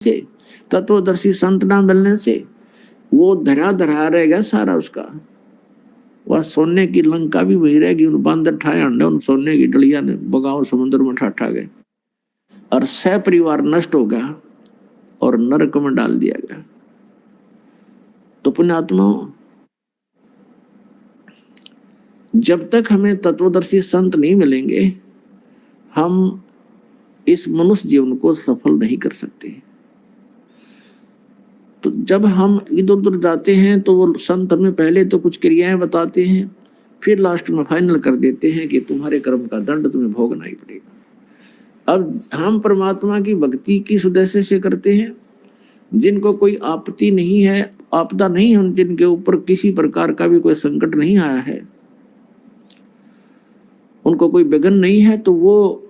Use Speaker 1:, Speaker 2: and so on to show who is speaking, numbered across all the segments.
Speaker 1: से, तत्वदर्शी संत ना मिलने से वो धरा धरा रहेगा सारा उसका। वह सोने की लंका भी वही रहेगी। उन बंदर ठाए अंडे उन सोने की डलिया ने बगाओ समुद्र में ठा गए और सह परिवार नष्ट हो गया और नरक में डाल दिया गया। तो पुण्यात्मा, जब तक हमें तत्वदर्शी संत नहीं मिलेंगे हम इस मनुष्य जीवन को सफल नहीं कर सकते। तो जब हम इधर उधर जाते हैं तो वो संत हमें पहले तो कुछ क्रियाएं बताते हैं, फिर लास्ट में फाइनल कर देते हैं कि तुम्हारे कर्म का दंड तुम्हें भोगना ही पड़ेगा। अब हम परमात्मा की भक्ति किस उद्देश्य से करते हैं? जिनको कोई आपत्ति नहीं है, आपदा नहीं है, जिनके ऊपर किसी प्रकार का भी कोई संकट नहीं आया है, उनको कोई विघ्न नहीं है, तो वो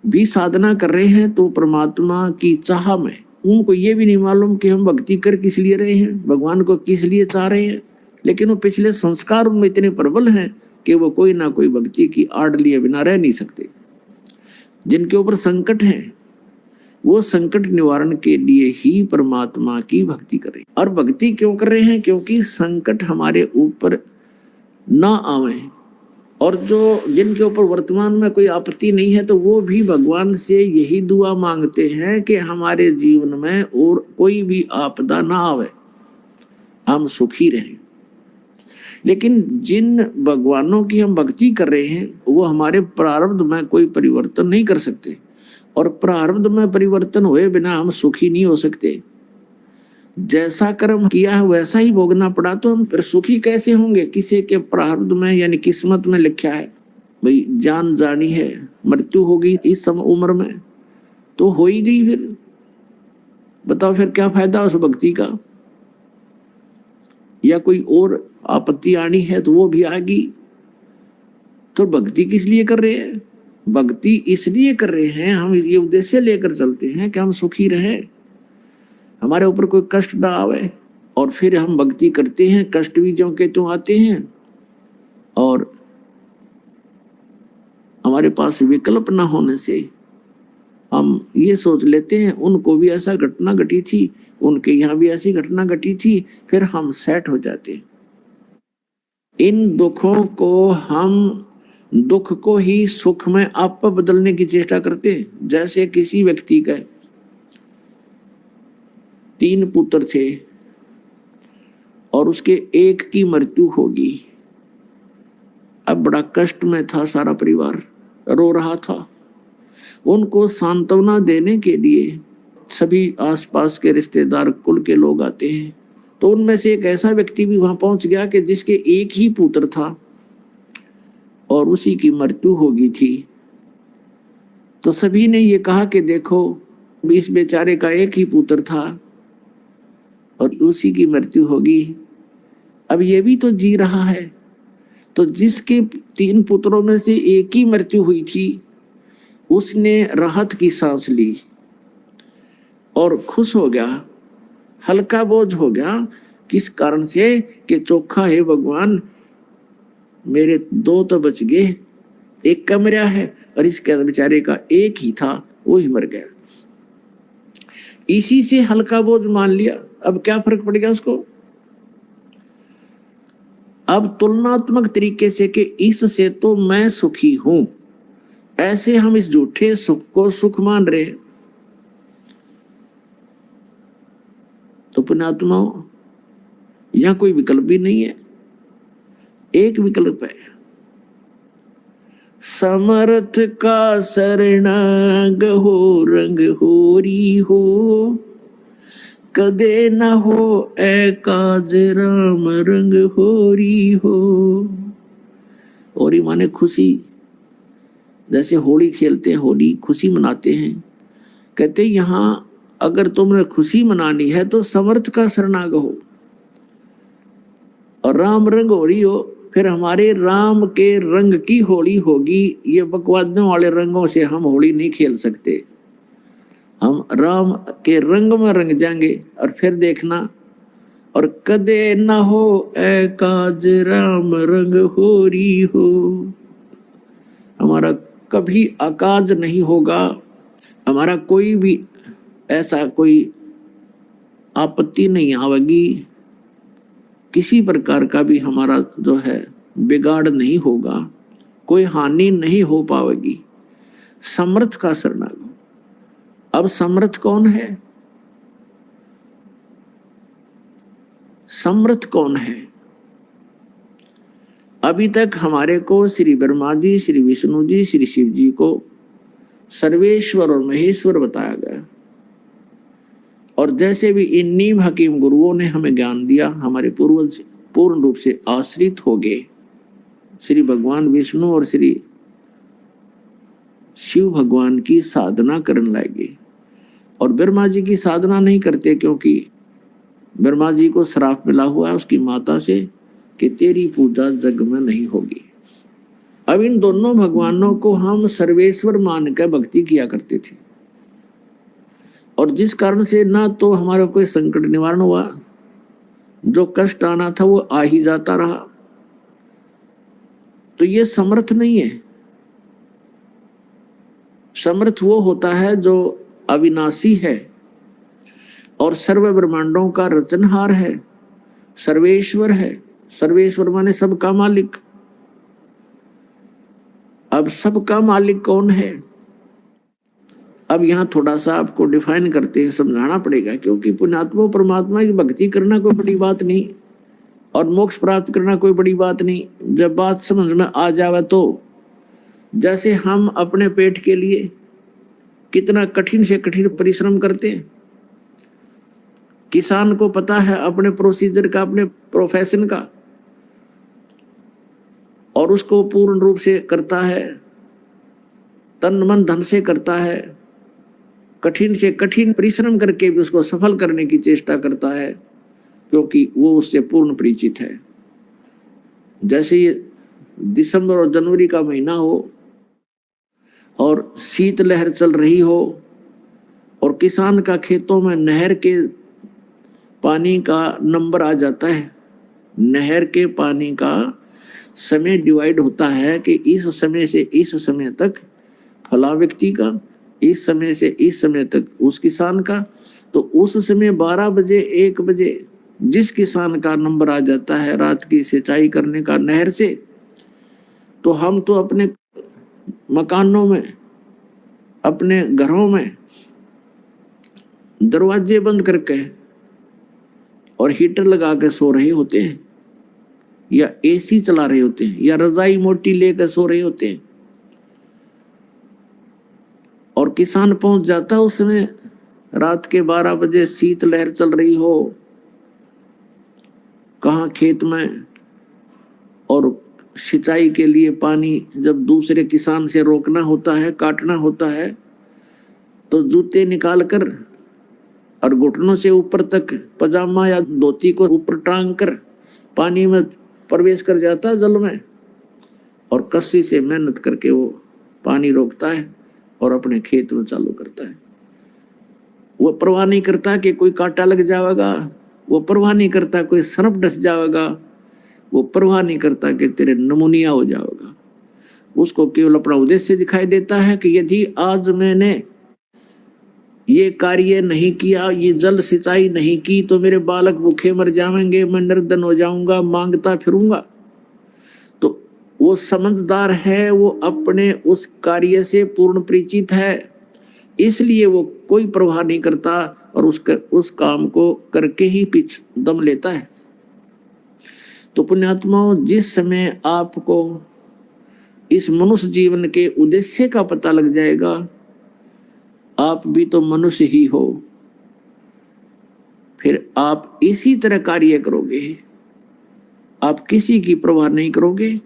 Speaker 1: भी साधना कर रहे हैं तो परमात्मा की चाह में। उनको ये भी नहीं मालूम कि हम भक्ति कर किस लिए रहे हैं, भगवान को किस लिए चाह रहे हैं, लेकिन वो पिछले संस्कार उनमें इतने प्रबल हैं कि वो कोई ना कोई भक्ति की आड़ लिए बिना रह नहीं सकते। जिनके ऊपर संकट है वो संकट निवारण के लिए ही परमात्मा की भक्ति करें। और भक्ति क्यों कर रहे हैं? क्योंकि संकट हमारे ऊपर ना आवे। और जो जिनके ऊपर वर्तमान में कोई आपत्ति नहीं है तो वो भी भगवान से यही दुआ मांगते हैं कि हमारे जीवन में और कोई भी आपदा ना आवे, हम सुखी रहें। लेकिन जिन भगवानों की हम भक्ति कर रहे हैं वो हमारे प्रारब्ध में कोई परिवर्तन नहीं कर सकते, और प्रारब्ध में परिवर्तन हुए बिना हम सुखी नहीं हो सकते। जैसा कर्म किया है वैसा ही भोगना पड़ा, तो हम फिर सुखी कैसे होंगे? किसी के प्रारब्ध में यानी किस्मत में लिखा है भाई जान जानी है, मृत्यु होगी इस उम्र में, तो हो ही गई। फिर बताओ फिर क्या फायदा उस भक्ति का? या कोई और आपत्ति आनी है तो वो भी आ गई। तो भक्ति किस लिए कर रहे हैं? भक्ति इसलिए कर रहे हैं, हम ये उद्देश्य लेकर चलते हैं कि हम सुखी रहें, हमारे ऊपर कोई कष्ट ना आवे। और फिर हम भक्ति करते हैं, कष्ट भी जो के तो आते हैं, और हमारे पास विकल्प ना होने से हम ये सोच लेते हैं उनको भी ऐसा घटना घटी थी, उनके यहाँ भी ऐसी घटना घटी थी, फिर हम सेट हो जाते हैं। इन दुखों को हम दुख को ही सुख में आप बदलने की चेष्टा करते हैं। जैसे किसी व्यक्ति का 3 पुत्र थे और उसके एक की मृत्यु होगी। अब बड़ा कष्ट में था, सारा परिवार रो रहा था। उनको सांत्वना देने के लिए सभी आसपास के रिश्तेदार कुल के लोग आते हैं। तो उनमें से एक ऐसा व्यक्ति भी वहां पहुंच गया कि जिसके एक ही पुत्र था और उसी की मृत्यु होगी थी। तो सभी ने ये कहा कि देखो इस बेचारे का एक ही पुत्र था और उसी की मृत्यु होगी, अब ये भी तो जी रहा है। तो जिसके 3 पुत्रों में से एक ही मृत्यु हुई थी उसने राहत की सांस ली और खुश हो गया, हल्का बोझ हो गया। किस कारण से? कि चोखा है भगवान, मेरे 2 तो बच गए, एक का मरा है और इसके बेचारे का एक ही था वो ही मर गया। इसी से हल्का बोझ मान लिया। अब क्या फर्क पड़ गया उसको? अब तुलनात्मक तरीके से कि इससे तो मैं सुखी हूं, ऐसे हम इस झूठे सुख को सुख मान रहे हैं। तो पुण्यात्माओं, यहां कोई विकल्प भी नहीं है, एक विकल्प है, समर्थ का शरणागत हो रंग होरी हो, कदे न हो एकाज राम रंग होरी हो। होरी माने खुशी। जैसे होली खेलते हैं, होली खुशी मनाते हैं। कहते यहां अगर तुमने खुशी मनानी है तो समर्थ का शरणागत हो और राम रंग होली हो। फिर हमारे राम के रंग की होली होगी। ये बकवादों वाले रंगों से हम होली नहीं खेल सकते। हम राम के रंग में रंग जाएंगे और फिर देखना। और कदे ना हो एकाज राम रंग होरी हो, हमारा कभी अकाज नहीं होगा, हमारा कोई भी ऐसा कोई आपत्ति नहीं आवेगी, किसी प्रकार का भी हमारा जो है बिगाड़ नहीं होगा, कोई हानि नहीं हो पाएगी। समर्थ का शरणागत। अब समर्थ कौन है? समर्थ कौन है? अभी तक हमारे को श्री ब्रह्मा जी, श्री विष्णु जी, श्री शिव जी को सर्वेश्वर और महेश्वर बताया गया। और जैसे भी इन नीम हकीम गुरुओं ने हमें ज्ञान दिया, हमारे पूर्वज पूर्ण रूप से आश्रित हो गए श्री भगवान विष्णु और श्री शिव भगवान की साधना करने लगे। और ब्रह्मा जी की साधना नहीं करते, क्योंकि ब्रह्मा जी को श्राप मिला हुआ है उसकी माता से कि तेरी पूजा जग में नहीं होगी। अब इन दोनों भगवानों को हम सर्वेश्वर मान कर भक्ति किया करते थे, और जिस कारण से ना तो हमारा कोई संकट निवारण हुआ, जो कष्ट आना था वो आ ही जाता रहा। तो ये समर्थ नहीं है। समर्थ वो होता है जो अविनाशी है और सर्व ब्रह्मांडों का रचनहार है, सर्वेश्वर है। सर्वेश्वर माने सबका मालिक। अब सबका मालिक कौन है? अब यहाँ थोड़ा सा आपको डिफाइन करते हैं, समझाना पड़ेगा, क्योंकि पुण्यात्मा परमात्मा की भक्ति करना कोई बड़ी बात नहीं और मोक्ष प्राप्त करना कोई बड़ी बात नहीं। जब बात समझ में आ जावे तो जैसे हम अपने पेट के लिए कितना कठिन से कठिन परिश्रम करते हैं, किसान को पता है अपने प्रोसीजर का, अपने प्रोफेशन का, और उसको पूर्ण रूप से करता है, तन मन धन से करता है, कठिन से कठिन परिश्रम करके भी उसको सफल करने की चेष्टा करता है, क्योंकि वो उससे पूर्ण परिचित है। जैसे ये दिसंबर और जनवरी का महीना हो और शीतलहर चल रही हो और किसान का खेतों में नहर के पानी का नंबर आ जाता है, नहर के पानी का समय डिवाइड होता है कि इस समय से इस समय तक फला व्यक्ति का, इस समय से इस समय तक उस किसान का, तो उस समय 12 बजे 1 बजे जिस किसान का नंबर आ जाता है रात की सिंचाई करने का नहर से, तो हम तो अपने मकानों में, अपने घरों में दरवाजे बंद करके और हीटर लगा के सो रहे होते हैं, या एसी चला रहे होते हैं, या रजाई मोटी लेकर सो रहे होते हैं। और किसान पहुंच जाता है उसमें रात के 12 बजे, शीतलहर चल रही हो कहाँ खेत में, और सिंचाई के लिए पानी जब दूसरे किसान से रोकना होता है, काटना होता है, तो जूते निकाल कर और घुटनों से ऊपर तक पजामा या धोती को ऊपर टांग कर पानी में प्रवेश कर जाता है जल में, और कस्सी से मेहनत करके वो पानी रोकता है और अपने खेत में चालू करता है। वो परवाह नहीं करता कि कोई कांटा लग जाएगा, वो परवाह नहीं करता कोई सर्प डस जाएगा, वो परवाह नहीं करता कि तेरे नमूनिया हो जाएगा। उसको केवल अपना उद्देश्य दिखाई देता है कि यदि आज मैंने ये कार्य नहीं किया, ये जल सिंचाई नहीं की, तो मेरे बालक भूखे मर जाएंगे, मैं निर्धन हो जाऊंगा, मांगता फिरूंगा। तो वो समझदार है, वो अपने उस कार्य से पूर्ण परिचित है, इसलिए वो कोई परवाह नहीं करता और उस काम को करके ही पीछ दम लेता है। तो पुण्यात्माओं, जिस समय आपको इस मनुष्य जीवन के उद्देश्य का पता लग जाएगा, आप भी तो मनुष्य ही हो, फिर आप इसी तरह कार्य करोगे। आप किसी की परवाह नहीं करोगे,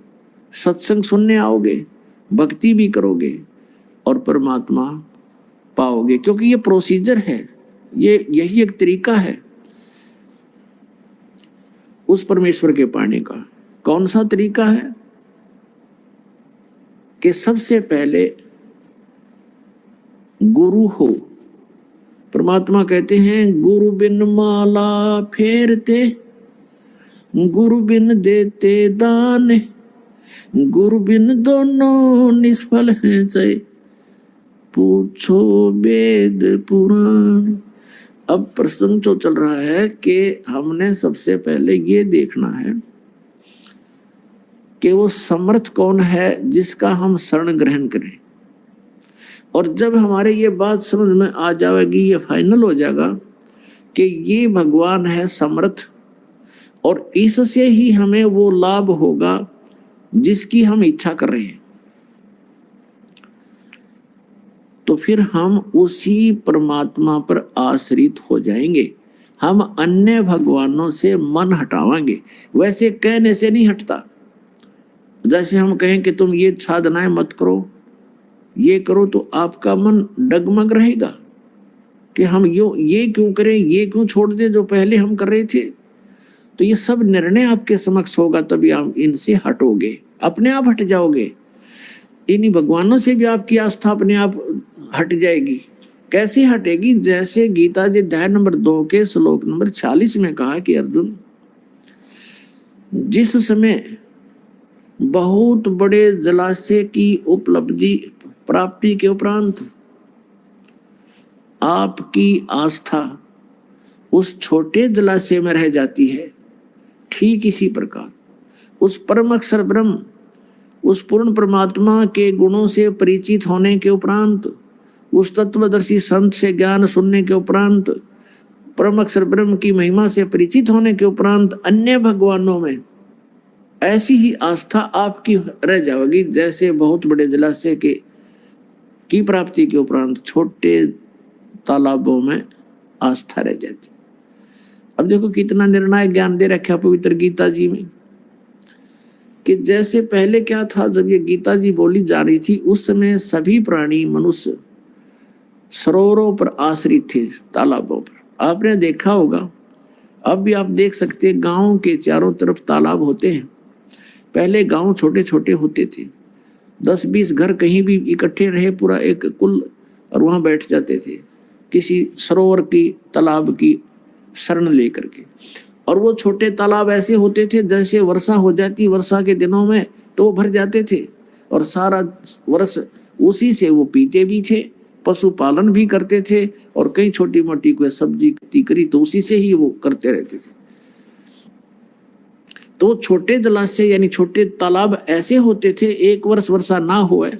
Speaker 1: सत्संग सुनने आओगे, भक्ति भी करोगे और परमात्मा पाओगे, क्योंकि ये प्रोसीजर है, यही एक तरीका है उस परमेश्वर के पाने का। कौन सा तरीका है? कि सबसे पहले गुरु हो। परमात्मा कहते हैं, गुरु बिन माला फेरते, गुरु बिन देते दान, गुरु बिन दोनों निष्फल हैं, चाहे पूछो वेद पुराण। अब प्रश्न जो चल रहा है कि हमने सबसे पहले ये देखना है कि वो समर्थ कौन है जिसका हम शरण ग्रहण करें। और जब हमारे ये बात समझ में आ जाएगी, ये फाइनल हो जाएगा कि ये भगवान है समर्थ, और इससे ही हमें वो लाभ होगा जिसकी हम इच्छा कर रहे हैं, तो फिर हम उसी परमात्मा पर आश्रित हो जाएंगे। हम अन्य भगवानों से मन हटावांगे। वैसे कहने से नहीं हटता। जैसे हम कहें कि तुम ये साधनाएं मत करो, ये करो, तो आपका मन डगमग रहेगा कि हम ये क्यों करें, ये क्यों छोड़ दें जो पहले हम कर रहे थे। तो ये सब निर्णय आपके समक्ष होगा, तभी आप इनसे हटोगे, अपने आप हट जाओगे। इन्हीं भगवानों से भी आपकी आस्था अपने आप हट जाएगी। कैसे हटेगी? जैसे गीता जी अध्याय नंबर 2 के श्लोक नंबर 46 में कहा कि अर्जुन, जिस समय बहुत बड़े जलाशय की उपलब्धि प्राप्ति के उपरांत आपकी आस्था उस छोटे जलाशय में रह जाती है, ठीक इसी प्रकार उस परम अक्षर ब्रह्म, उस पूर्ण परमात्मा के गुणों से परिचित होने के उपरांत, उस तत्वदर्शी संत से ज्ञान सुनने के उपरांत, परम अक्षर ब्रह्म की महिमा से परिचित होने के उपरांत अन्य भगवानों में ऐसी ही आस्था आपकी रह जाएगी जैसे बहुत बड़े जलाशय की प्राप्ति के उपरांत छोटे तालाबों में आस्था रह जाती। अब देखो कितना निर्णायक ज्ञान दे रखा पवित्र गीता जी में, कि जैसे पहले क्या था, जब ये गीता जी बोली जा रही थी उस समय सभी प्राणी मनुष्य सरोवरों पर आश्रित थे, तालाबों पर। आपने देखा होगा, अब भी आप देख सकते हैं, गांव के चारों तरफ तालाब होते हैं। पहले गांव छोटे छोटे होते थे, 10-20 घर कहीं भी इकट्ठे रहे, पूरा एक कुल, और वहां बैठ जाते थे किसी सरोवर की, तालाब की शरण लेकर के। और वो छोटे तालाब ऐसे होते थे, जैसे वर्षा हो जाती वर्षा के दिनों में तो वो भर जाते थे, और सारा वर्ष उसी से वो पीते भी थे, पशुपालन भी करते थे, और कई छोटी मोटी कोई सब्जी खेती करी तो उसी से ही वो करते रहते थे। तो छोटे जलाशय यानी छोटे तालाब ऐसे होते थे, एक वर्ष वर्षा ना हुए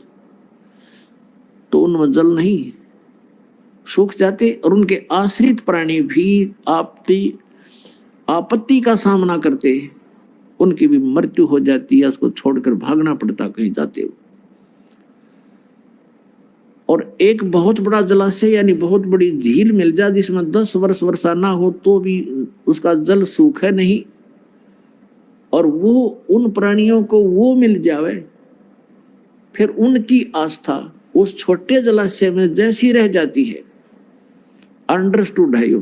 Speaker 1: तो उनमें जल नहीं, सूख जाते, और उनके आश्रित प्राणी भी आपत्ति का सामना करते, उनकी भी मृत्यु हो जाती है, उसको छोड़कर भागना पड़ता कहीं जाते हो। और एक बहुत बड़ा जलाशय यानी बहुत बड़ी झील मिल जाए जिसमें 10 वर्ष वर्षा ना हो तो भी उसका जल सूखे नहीं, और वो उन प्राणियों को वो मिल जावे, फिर उनकी आस्था उस छोटे जलाशय में जैसी रह जाती है। अंडरस्टूड है यो,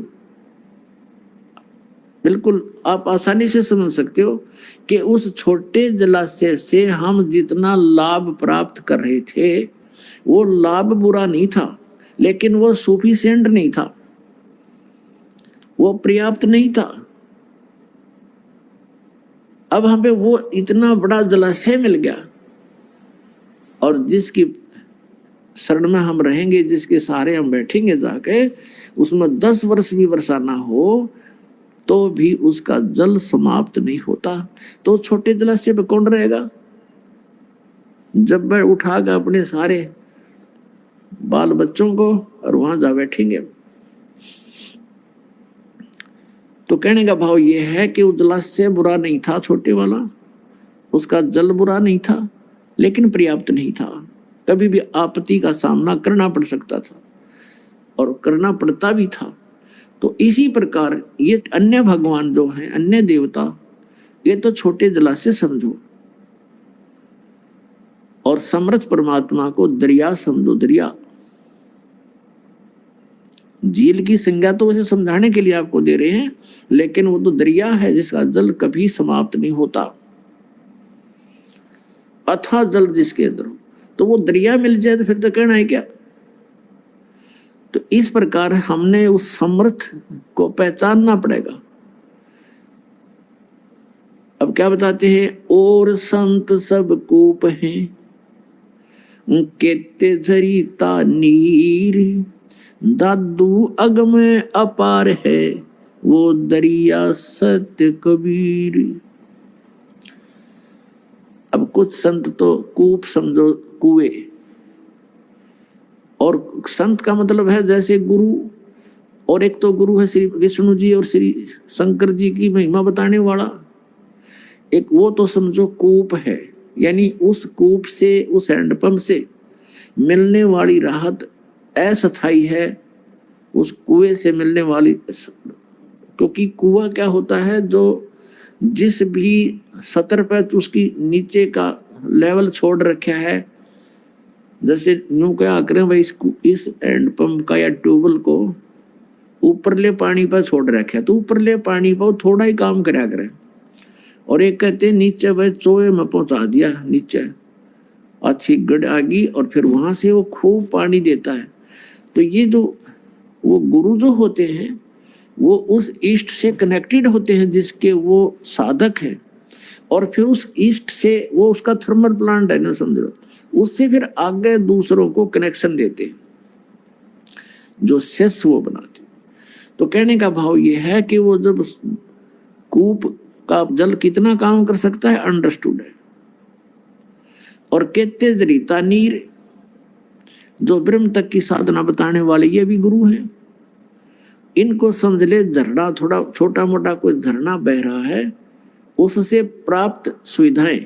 Speaker 1: बिल्कुल आप आसानी से समझ सकते हो कि उस छोटे जलाशय से हम जितना लाभ प्राप्त कर रहे थे वो लाभ बुरा नहीं था, लेकिन वो सफिशिएंट नहीं था, वो पर्याप्त नहीं था। अब हमें वो इतना बड़ा जलाशय मिल गया, और जिसकी शरण में हम रहेंगे, जिसके सहारे हम बैठेंगे जाके, उसमें 10 वर्ष भी वर्षा ना हो तो भी उसका जल समाप्त नहीं होता। तो छोटे जलाशय पे कौन रहेगा? जब मैं उठागा अपने सारे बाल बच्चों को और वहां जा बैठेंगे। तो कहने का भाव ये है कि वो जलाशय बुरा नहीं था, छोटे वाला, उसका जल बुरा नहीं था, लेकिन पर्याप्त नहीं था। कभी भी आपत्ति का सामना करना पड़ सकता था, और करना पड़ता भी था। तो इसी प्रकार ये अन्य भगवान जो हैं, अन्य देवता, ये तो छोटे जलाशय समझो, और समर्थ परमात्मा को दरिया समझो। दरिया, झील की संज्ञा तो वैसे समझाने के लिए आपको दे रहे हैं, लेकिन वो तो दरिया है जिसका जल कभी समाप्त नहीं होता, अथाह जल जिसके अंदर हो। तो वो दरिया मिल जाए तो फिर तो कहना है क्या? तो इस प्रकार हमने उस समर्थ को पहचानना पड़ेगा। अब क्या बताते हैं? और संत सब कूप हैं केते झरीता नीर, दादू अगम अपार है वो दरिया सत्य कबीर। अब कुछ संत तो कूप समझो, कुएं, और संत का मतलब है जैसे गुरु, और एक तो गुरु है श्री विष्णु जी और श्री शंकर जी की महिमा बताने वाला, एक वो तो समझो कूप है, यानी उस कूप से, उस हैंडपंप से मिलने वाली राहत अस्थायी है, उस कुएं से मिलने वाली। क्योंकि कुआं क्या होता है, जो जिस भी सतर पर उसकी नीचे का लेवल छोड़ रखा है, जैसे यूं क्या करें भाई, इस हैंडपंप का या ट्यूबवेल को ऊपरले पानी पर छोड़ रखा है, तो ऊपरले पानी पर थोड़ा ही काम करा करें, और एक कहते हैं नीचे भाई चोए में पहुंचा दिया, नीचे अच्छी गड़ आ गई, और फिर वहां से वो खूब पानी देता है। तो ये जो वो गुरु जो होते हैं वो उस ईस्ट से कनेक्टेड होते हैं जिसके वो साधक हैं, और फिर उस ईस्ट से वो उसका थर्मल प्लांट है ना, समझो, उससे फिर आगे दूसरों को कनेक्शन देते हैं, जो सेस वो बनाते। तो कहने का भाव ये है कि वो जब कूप का जल कितना काम कर सकता है अंडरस्टूड है। और कहते जरीता नीर, जो ब्रह्म तक की साधना बताने वाले ये भी गुरु हैं, इनको समझ ले झरना, थोड़ा छोटा मोटा कोई झरना बह रहा है, उससे प्राप्त सुविधाएं।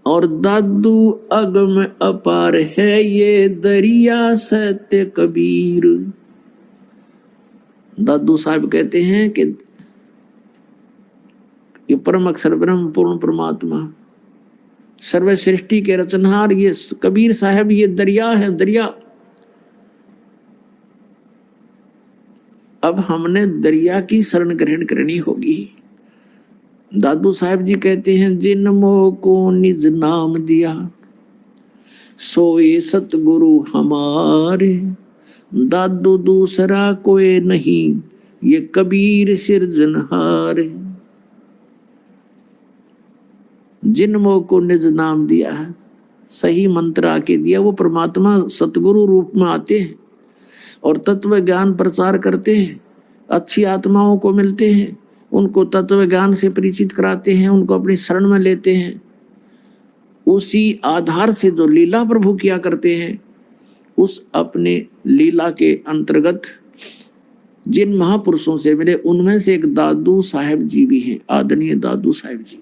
Speaker 1: और दादू अगम अपार है ये दरिया सत्य कबीर। दादू साहब कहते हैं कि ये परम अक्षर ब्रह्म पूर्ण परमात्मा सर्व सृष्टि के रचनहार, ये कबीर साहब ये दरिया है, दरिया। अब हमने दरिया की शरण ग्रहण करनी होगी। दादू साहब जी कहते हैं, जिन मोह को निज नाम दिया सोए सतगुरु हमारे, दादू दूसरा कोई नहीं ये कबीर सिरजनहार। जिन मोह को निज नाम दिया है, सही मंत्र आके दिया, वो परमात्मा सतगुरु रूप में आते हैं और तत्व ज्ञान प्रचार करते हैं, अच्छी आत्माओं को मिलते हैं, उनको तत्व ज्ञान से परिचित कराते हैं, उनको अपनी शरण में लेते हैं। उसी आधार से जो लीला प्रभु किया करते हैं, उस अपने लीला के अंतर्गत जिन महापुरुषों से मिले, उनमें से एक दादू साहेब जी भी हैं, आदरणीय दादू साहेब जी,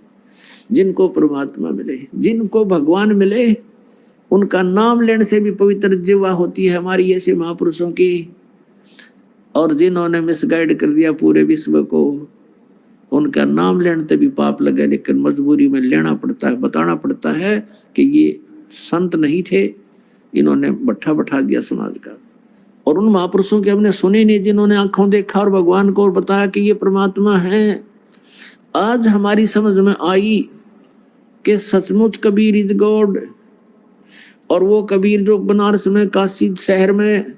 Speaker 1: जिनको परमात्मा मिले, जिनको भगवान मिले, उनका नाम लेने से भी पवित्र जीवा होती है हमारी ऐसे महापुरुषों की। और जिन्होंने मिसगाइड कर दिया पूरे विश्व को, उनका नाम लेने से भी पाप लगे, लेकिन मजबूरी में लेना पड़ता है, बताना पड़ता है कि ये संत नहीं थे, इन्होंने भट्ठा बैठा दिया समाज का। और उन महापुरुषों के हमने सुने नहीं, जिन्होंने आंखों देखा और भगवान को बताया कि ये परमात्मा है। आज हमारी समझ में आई कि सचमुच कबीर इज गॉड। और वो कबीर जो बनारस में काशी शहर में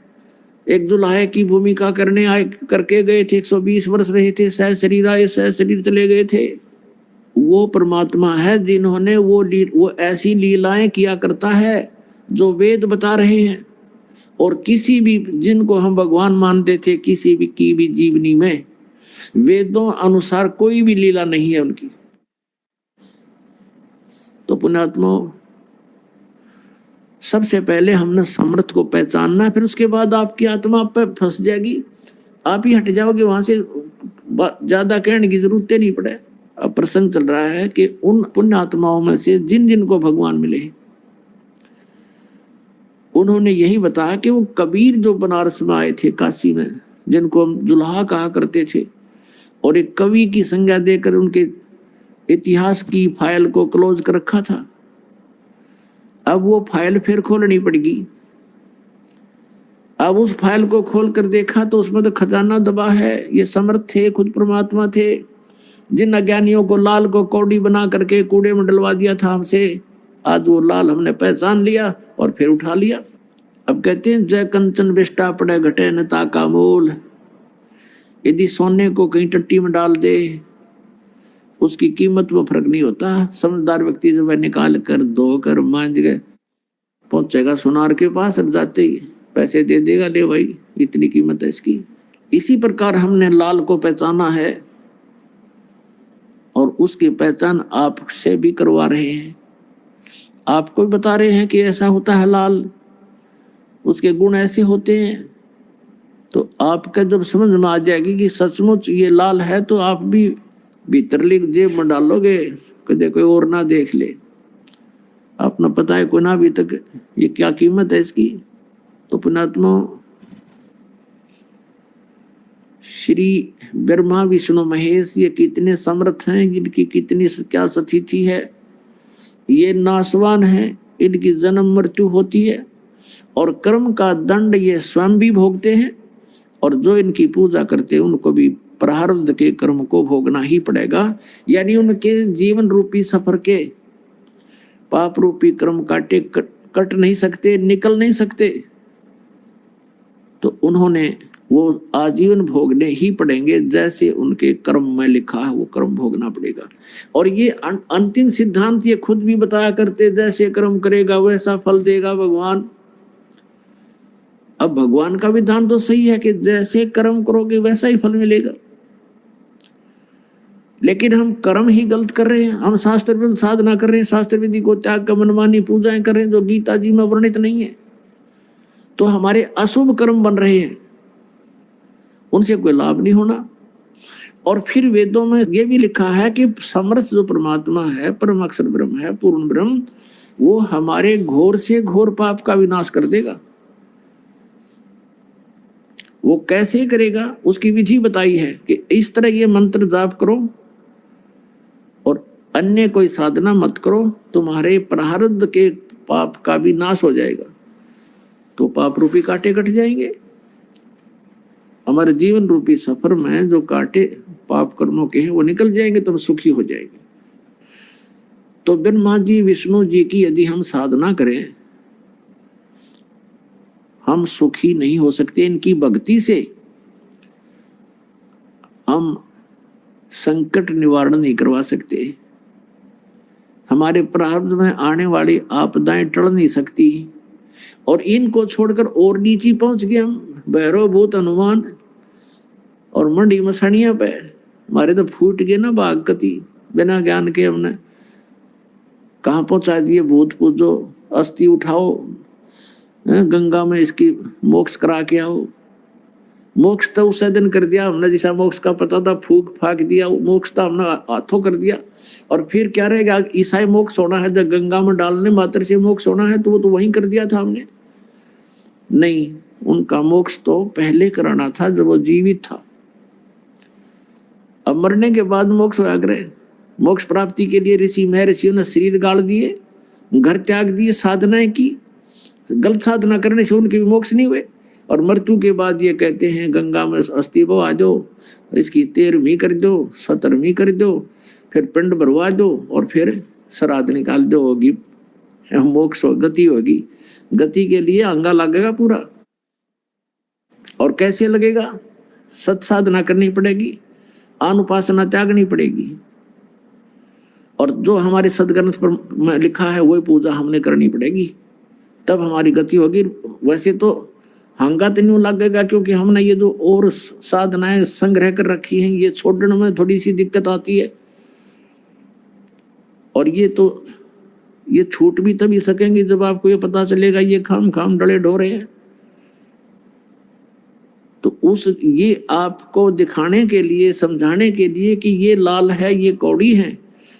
Speaker 1: एक जुलाहे की भूमिका करने आए करके गए थे, 120 वर्ष रहे थे, सह शरीर आए सह शरीर चले गए थे, वो परमात्मा है जिन्होंने वो ऐसी लीलाएं किया करता है जो वेद बता रहे हैं। और किसी भी, जिनको हम भगवान मानते थे, किसी भी की भी जीवनी में वेदों अनुसार कोई भी लीला नहीं है उनकी। तो पुण्यात्मा, सबसे पहले हमने समर्थ को पहचानना, फिर उसके बाद आपकी आत्मा आप पे फंस जाएगी, आप ही हट जाओगे वहां से, ज्यादा कहने की जरूरत नहीं पड़े। अब प्रसंग चल रहा है कि उन पुण्य आत्माओं में से जिन जिनको भगवान मिले, उन्होंने यही बताया कि वो कबीर जो बनारस में आए थे काशी में, जिनको हम जुल्हा कहा करते थे, और एक कवि की संज्ञा देकर उनके इतिहास की फाइल को क्लोज कर रखा था। अब वो फाइल फिर खोलनी पड़ेगी। अब उस फाइल को खोल कर देखा तो उसमें तो खजाना दबा है। ये समर्थ थे, खुद परमात्मा थे, जिन अज्ञानियों को लाल को कौड़ी बना करके कूड़े में डलवा दिया था हमसे, आज वो लाल हमने पहचान लिया और फिर उठा लिया। अब कहते हैं, जय कंचन बिष्टा पड़े घटे न ताका मोल। यदि सोने को कहीं टट्टी में डाल दे, उसकी कीमत में फर्क नहीं होता। समझदार व्यक्ति जब निकाल कर धोकर मांज गए, पहुंचेगा सुनार के पास, जाते ही पैसे दे देगा, ले भाई इतनी कीमत है इसकी। इसी प्रकार हमने लाल को पहचाना है और उसकी पहचान आपसे भी करवा रहे हैं, आपको भी बता रहे हैं कि ऐसा होता है लाल, उसके गुण ऐसे होते हैं। तो आपका जब समझ में आ जाएगी कि सचमुच ये लाल है, तो आप भी भीतरली जेब में डालोगे, कदे कोई और ना देख ले, अपना पता है कोई ना अभी तक ये क्या कीमत है इसकी। तो पुण्यात्मा, श्री ब्रह्मा विष्णु महेश ये कितने समर्थ हैं, इनकी कितनी क्या स्थिति है, ये नाशवान है, इनकी जन्म मृत्यु होती है और कर्म का दंड ये स्वयं भी भोगते हैं, और जो इनकी पूजा करते हैं उनको भी प्रारब्ध के कर्म को भोगना ही पड़ेगा। यानी उनके जीवन रूपी सफर के पाप रूपी कर्म काटे कट नहीं सकते, निकल नहीं सकते, तो उन्होंने वो आजीवन भोगने ही पड़ेंगे, जैसे उनके कर्म में लिखा है वो कर्म भोगना पड़ेगा। और ये अंतिम सिद्धांत ये खुद भी बताया करते, जैसे कर्म करेगा वैसा फल देगा भगवान। अब भगवान का विधान तो सही है कि जैसे कर्म करोगे वैसा ही फल मिलेगा, लेकिन हम कर्म ही गलत कर रहे हैं। हम शास्त्र विरुद्ध साधना कर रहे हैं, शास्त्र विधि को त्याग कर मनमानी पूजाएं कर रहे हैं जो गीता जी में वर्णित नहीं है, तो हमारे अशुभ कर्म बन रहे हैं, उनसे कोई लाभ नहीं होना। और फिर वेदों में यह भी लिखा है कि समर्थ जो परमात्मा है, परम अक्षर ब्रह्म है, पूर्ण ब्रह्म, वो हमारे घोर से घोर पाप का विनाश कर देगा। वो कैसे करेगा उसकी विधि बताई है कि इस तरह ये मंत्र जाप करो और अन्य कोई साधना मत करो, तुम्हारे प्रारब्ध के पाप का भी नाश हो जाएगा, तो पाप रूपी कांटे कट जाएंगे। हमारे जीवन रूपी सफर में जो कांटे पाप कर्मों के हैं वो निकल जाएंगे, तो हम सुखी हो जाएंगे। तो ब्रह्मा जी विष्णु जी की यदि हम साधना करें, हम सुखी नहीं हो सकते। इनकी भक्ति से हम संकट निवारण नहीं करवा सकते, हमारे प्रारब्ध में आने वाली आपदाएं टल नहीं सकती। और इनको छोड़कर और नीचे पहुंच गए हम, भैरव भूत हनुमान और मंडी मसनिया पे, हमारे तो फूट गए ना बाग कति, बिना ज्ञान के हमने कहाँ पहुंचा दिए। भूत पूजो, अस्थि उठाओ, गंगा में इसकी मोक्ष करा के आओ। मोक्ष तो उस दिन कर दिया हमने, जैसा मोक्ष का पता था फूक फाक दिया, मोक्ष तो हमने हाथों कर दिया। और फिर क्या रहेगा, ईसाई मोक्ष होना है, जब गंगा में डालने मात्र से मोक्ष होना है, तो वो तो वहीं कर दिया था हमने। नहीं, उनका मोक्ष तो पहले कराना था जब वो जीवित था। अब मरने के बाद मोक्ष होया करे। मोक्ष प्राप्ति के लिए ऋषि महर्षियों ने शरीर गाड़ दिए, घर त्याग दिए, साधनाएं की, गलत साधना करने से उनके भी मोक्ष नहीं हुए। और मृत्यु के बाद ये कहते हैं गंगा में अस्थि बहा दो, इसकी 13वीं कर दो, 17वीं कर दो, फिर पिंड भरवा दो और फिर श्राद्ध निकाल दो, होगी मोक्ष, गति होगी। गति के लिए अंगा लगेगा पूरा। और कैसे लगेगा, सत साधना करनी पड़ेगी, अनुपासना त्यागनी पड़ेगी, और जो हमारे सदग्रंथ पर लिखा है वही पूजा हमने करनी पड़ेगी, तब हमारी गति होगी। वैसे तो हंगा तो नहीं लगेगा, क्योंकि हमने ये जो और साधनाएं संग्रह कर रखी हैं, ये छोड़ने में थोड़ी सी दिक्कत आती है। और ये छूट भी तभी सकेंगे जब आपको ये पता चलेगा ये खाम खाम डले ढोरे हैं। तो ये आपको दिखाने के लिए, समझाने के लिए कि ये लाल है, ये कौड़ी है,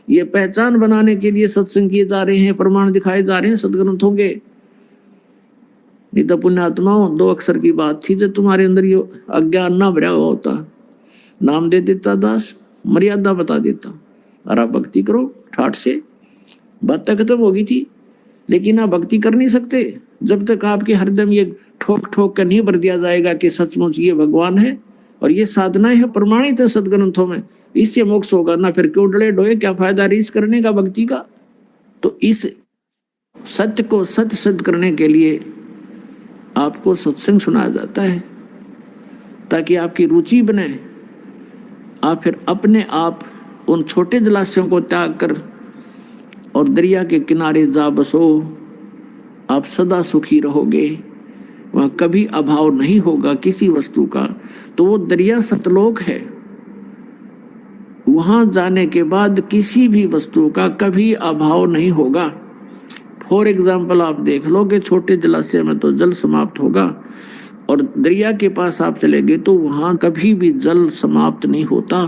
Speaker 1: ये पहचान बनाने के लिए सत्संग किए जा रहे हैं, प्रमाण दिखाए जा रहे हैं सदग्रंथों के। नहीं तो पुण्यात्माओं, 2 अक्षर की बात थी, जब तुम्हारे अंदर ये अज्ञान ना भरा हुआ होता, नाम दे देता दास, मर्यादा बता देता, और आप भक्ति करो ठाठ से, बात तक खत्म होगी थी। लेकिन आप भक्ति कर नहीं सकते जब तक आपके हरदम ये ठोक ठोक कर नहीं भर दिया जाएगा कि सचमुच ये भगवान है और ये साधनाएं है, प्रमाणित है सदग्रंथों में, इससे मोक्ष होगा ना। फिर क्यों डले ढोए, क्या फायदा रीस करने का भक्ति का। तो इस सत्य को सत्य सिद्ध करने के लिए आपको सत्संग सुनाया जाता है, ताकि आपकी रुचि बने। आप फिर अपने आप उन छोटे जलाशयों को त्याग कर और दरिया के किनारे जा बसो, आप सदा सुखी रहोगे। वहां कभी अभाव नहीं होगा किसी वस्तु का, तो वो दरिया सतलोक है। वहां जाने के बाद किसी भी वस्तु का कभी अभाव नहीं होगा। फॉर एग्जाम्पल आप देख लो कि छोटे जलाशय में तो जल समाप्त होगा, और दरिया के पास आप चले गए तो वहां कभी भी जल समाप्त नहीं होता।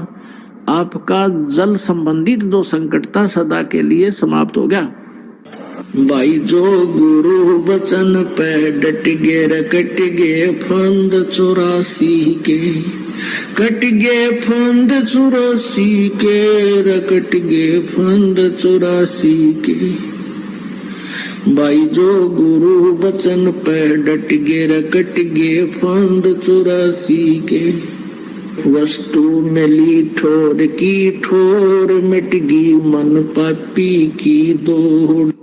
Speaker 1: आपका जल संबंधित जो संकट था सदा के लिए समाप्त हो गया। भाई जो गुरु बचन पे डट गे रकट गे फंद 84 के, कट गे फंद 84 के, रकट गे फंद 84 के। भाई जो गुरु बचन पे डट गे रकट गे फंद 84 के। वस्तु मिली ठोर की ठोर, मिट गई मन पापी की दौड़।